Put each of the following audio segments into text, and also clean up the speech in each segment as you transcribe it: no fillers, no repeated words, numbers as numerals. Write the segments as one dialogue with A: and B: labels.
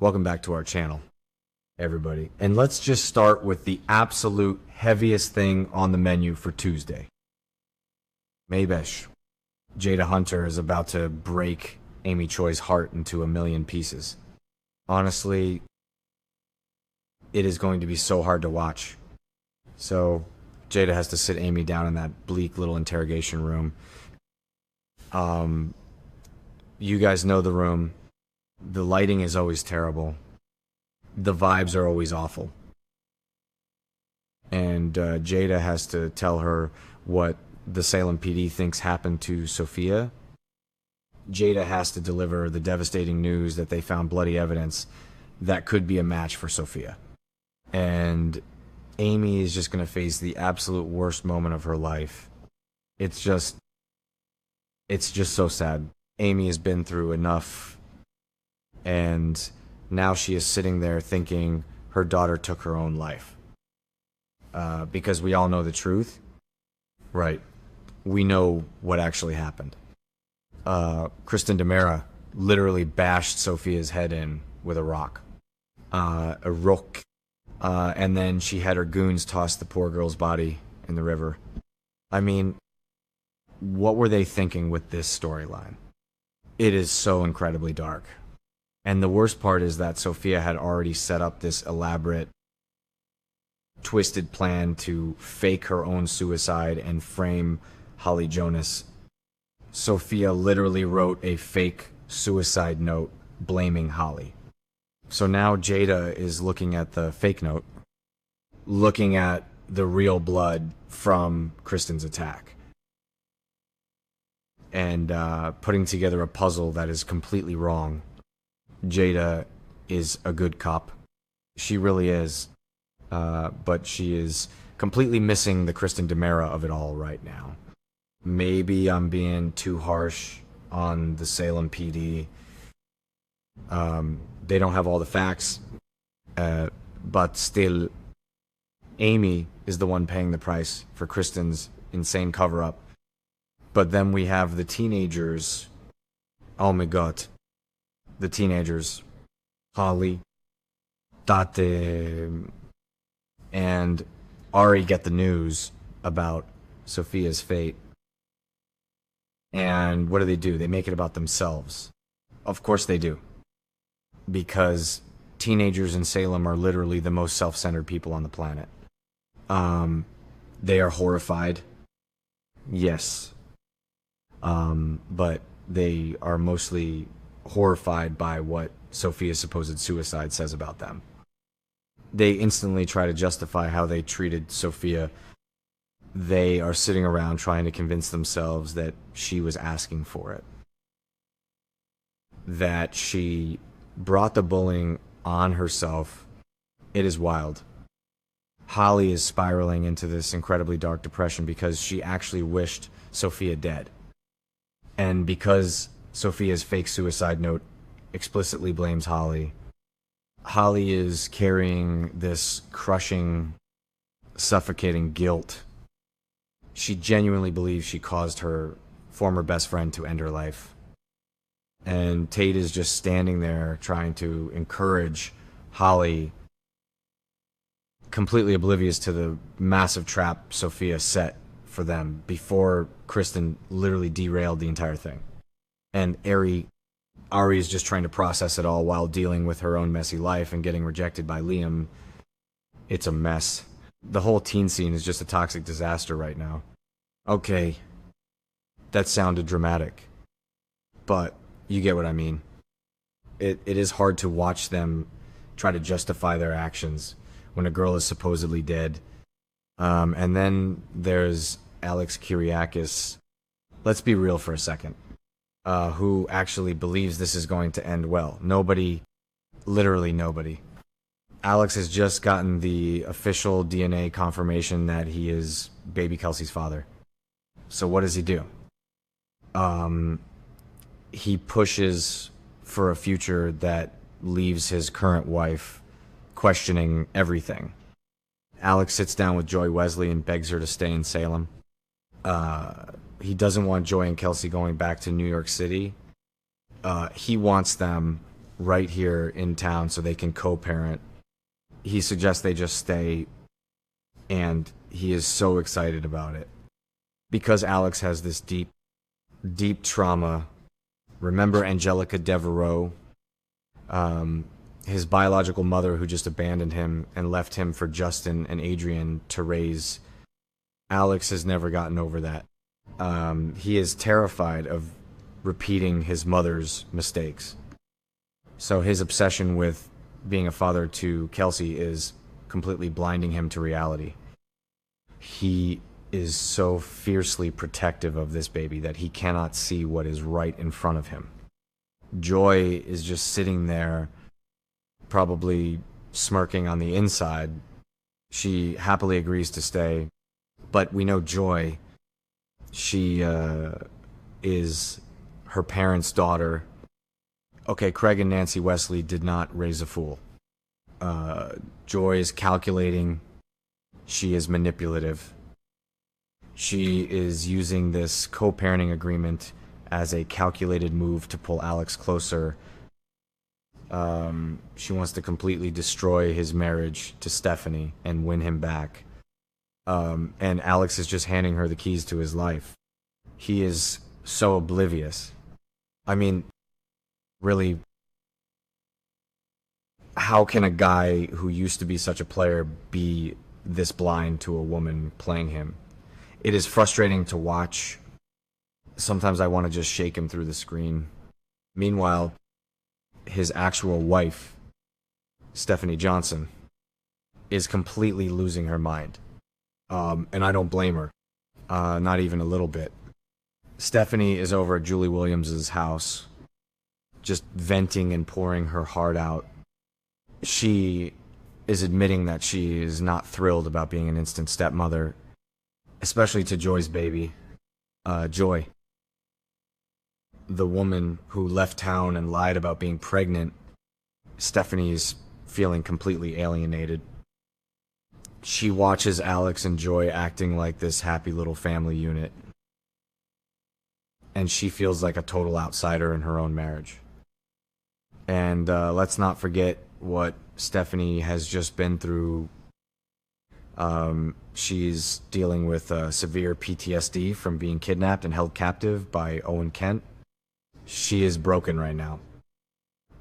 A: Welcome back to our channel, everybody. And let's just start with the absolute heaviest thing on the menu for Tuesday. Maybesh. Jada Hunter is about to break Amy Choi's heart into a million pieces. Honestly, it is going to be so hard to watch. So Jada has to sit Amy down in that bleak little interrogation room. You guys know the room. The lighting is always terrible. The vibes are always awful. And Jada has to tell her what the Salem PD thinks happened to Sophia. Jada has to deliver the devastating news that they found bloody evidence that could be a match for Sophia. And Amy is just going to face the absolute worst moment of her life. It's just so sad. Amy has been through enough, and now she is sitting there thinking her daughter took her own life. Because we all know the truth. Right. We know what actually happened. Kristen DiMera literally bashed Sophia's head in with a rock. And then she had her goons toss the poor girl's body in the river. I mean, what were they thinking with this storyline? It is so incredibly dark. And the worst part is that Sophia had already set up this elaborate, twisted plan to fake her own suicide and frame Holly Jonas. Sophia literally wrote a fake suicide note blaming Holly. So now Jada is looking at the fake note, looking at the real blood from Kristen's attack, and putting together a puzzle that is completely wrong. Jada is a good cop. She really is. But she is completely missing the Kristen DiMera of it all right now. Maybe I'm being too harsh on the Salem PD. They don't have all the facts. But still, Amy is the one paying the price for Kristen's insane cover-up. But then we have the teenagers. Oh my god. The teenagers. Holly, Tate, and Ari get the news about Sophia's fate. And what do? They make it about themselves. Of course they do. Because teenagers in Salem are literally the most self-centered people on the planet. They are horrified. Yes. But they are mostly horrified by what Sophia's supposed suicide says about them. They instantly try to justify how they treated Sophia. They are sitting around trying to convince themselves that she was asking for it. That she brought the bullying on herself. It is wild. Holly is spiraling into this incredibly dark depression because she actually wished Sophia dead. And because Sophia's fake suicide note explicitly blames Holly, Holly is carrying this crushing, suffocating guilt. She genuinely believes she caused her former best friend to end her life. And Tate is just standing there trying to encourage Holly, completely oblivious to the massive trap Sophia set for them before Kristen literally derailed the entire thing. And Ari is just trying to process it all while dealing with her own messy life and getting rejected by Liam. It's a mess. The whole teen scene is just a toxic disaster right now. Okay, that sounded dramatic, but you get what I mean. It is hard to watch them try to justify their actions when a girl is supposedly dead. And then there's Alex Kiriakis. Let's be real for a second. Who actually believes this is going to end well. Nobody, literally nobody. Alex has just gotten the official DNA confirmation that he is baby Kelsey's father. So what does he do? He pushes for a future that leaves his current wife questioning everything. Alex sits down with Joy Wesley and begs her to stay in Salem. He doesn't want Joy and Kelsey going back to New York City. He wants them right here in town so they can co-parent. He suggests they just stay, and he is so excited about it. Because Alex has this deep, deep trauma. Remember Angelica Devereaux? His biological mother who just abandoned him and left him for Justin and Adrian to raise. Alex has never gotten over that. He is terrified of repeating his mother's mistakes. So his obsession with being a father to Kelsey is completely blinding him to reality. He is so fiercely protective of this baby that he cannot see what is right in front of him. Joy is just sitting there, probably smirking on the inside. She happily agrees to stay, but we know Joy, she is her parents' daughter. Okay, Craig and Nancy Wesley did not raise a fool. Joy is calculating. She is manipulative. She is using this co-parenting agreement as a calculated move to pull Alex closer. She wants to completely destroy his marriage to Stephanie and win him back. And Alex is just handing her the keys to his life. He is so oblivious. I mean, really, how can a guy who used to be such a player be this blind to a woman playing him? It is frustrating to watch. Sometimes I want to just shake him through the screen. Meanwhile, his actual wife, Stephanie Johnson, is completely losing her mind. And I don't blame her. Not even a little bit. Stephanie is over at Julie Williams's house, just venting and pouring her heart out. She is admitting that she is not thrilled about being an instant stepmother, especially to Joy's baby. Joy, the woman who left town and lied about being pregnant. Stephanie's feeling completely alienated. She watches Alex and Joy acting like this happy little family unit, and she feels like a total outsider in her own marriage. And let's not forget what Stephanie has just been through. She's dealing with severe PTSD from being kidnapped and held captive by Owen Kent. She is broken right now.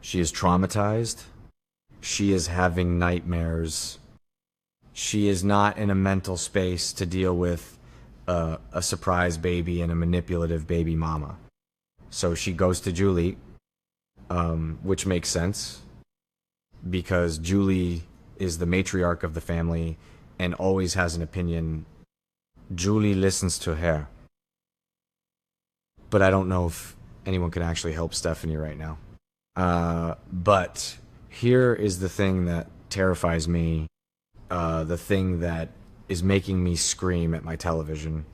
A: She is traumatized. She is having nightmares. She is not in a mental space to deal with a surprise baby and a manipulative baby mama. So she goes to Julie, which makes sense, because Julie is the matriarch of the family and always has an opinion. Julie listens to her. But I don't know if anyone can actually help Stephanie right now. But here is the thing that terrifies me, the thing that is making me scream at my television.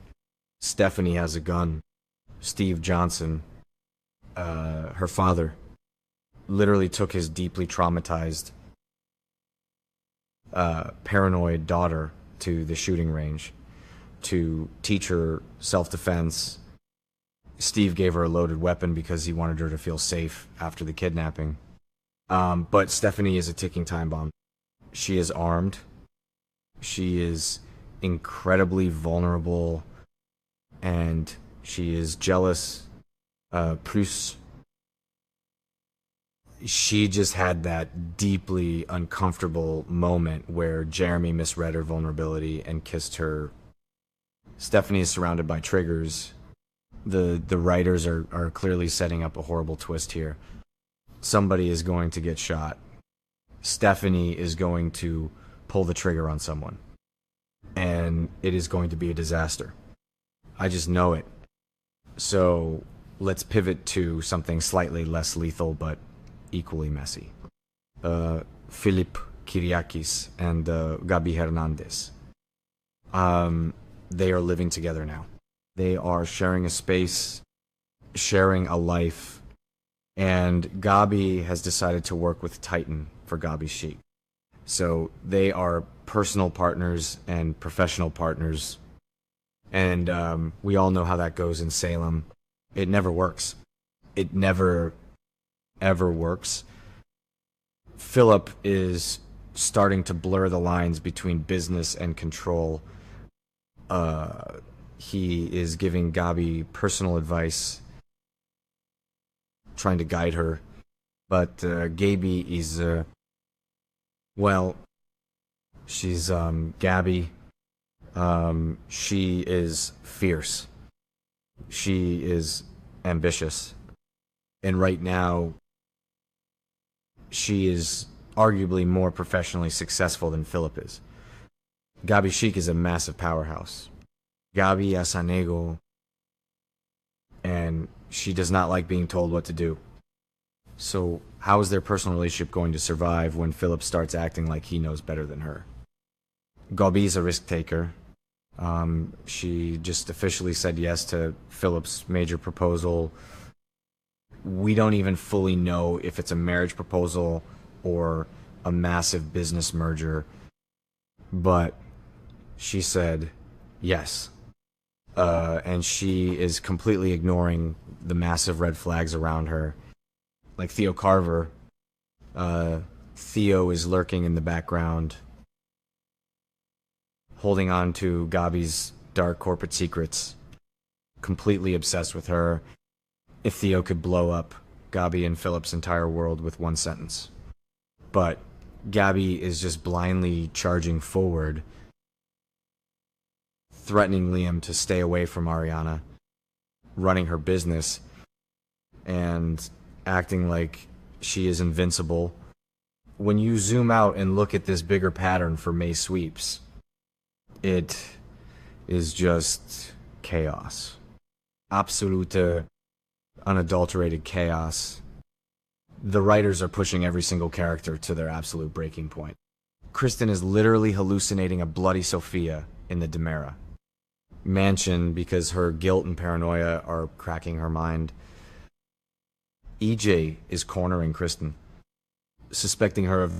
A: Stephanie has a gun. Steve Johnson, her father, literally took his deeply traumatized, paranoid daughter to the shooting range to teach her self-defense. Steve gave her a loaded weapon because he wanted her to feel safe after the kidnapping. But Stephanie is a ticking time bomb. She is armed. She is incredibly vulnerable, and she is jealous. Plus, she just had that deeply uncomfortable moment where Jeremy misread her vulnerability and kissed her. Stephanie is surrounded by triggers. The writers are clearly setting up a horrible twist here. Somebody is going to get shot. Stephanie is going to pull the trigger on someone, and it is going to be a disaster. I just know it. So let's pivot to something slightly less lethal but equally messy. Philip Kiriakis and Gabi Hernandez. They are living together now. They are sharing a space, sharing a life, and Gabi has decided to work with Titan for Gabi's Chic. So they are personal partners and professional partners, and we all know how that goes in Salem. It never works. It never, ever works. Philip is starting to blur the lines between business and control. He is giving Gabi personal advice, trying to guide her. But Gabi is, well, she's Gabi. She is fierce. She is ambitious. And right now, she is arguably more professionally successful than Philip is. Gabi Chic is a massive powerhouse. Gabi es an ego, and she does not like being told what to do. So how is their personal relationship going to survive when Philip starts acting like he knows better than her? Gabi is a risk taker. She just officially said yes to Philip's major proposal. We don't even fully know if it's a marriage proposal or a massive business merger, but she said yes. And she is completely ignoring the massive red flags around her. Like Theo Carver, Theo is lurking in the background, holding on to Gabi's dark corporate secrets, completely obsessed with her. If Theo could blow up Gabi and Philip's entire world with one sentence. But Gabi is just blindly charging forward, threatening Liam to stay away from Ariana, running her business, and acting like she is invincible. When you zoom out and look at this bigger pattern for May sweeps, it is just chaos. Absolute, unadulterated chaos. The writers are pushing every single character to their absolute breaking point. Kristen is literally hallucinating a bloody Sophia in the DiMera mansion because her guilt and paranoia are cracking her mind. EJ is cornering Kristen, suspecting her of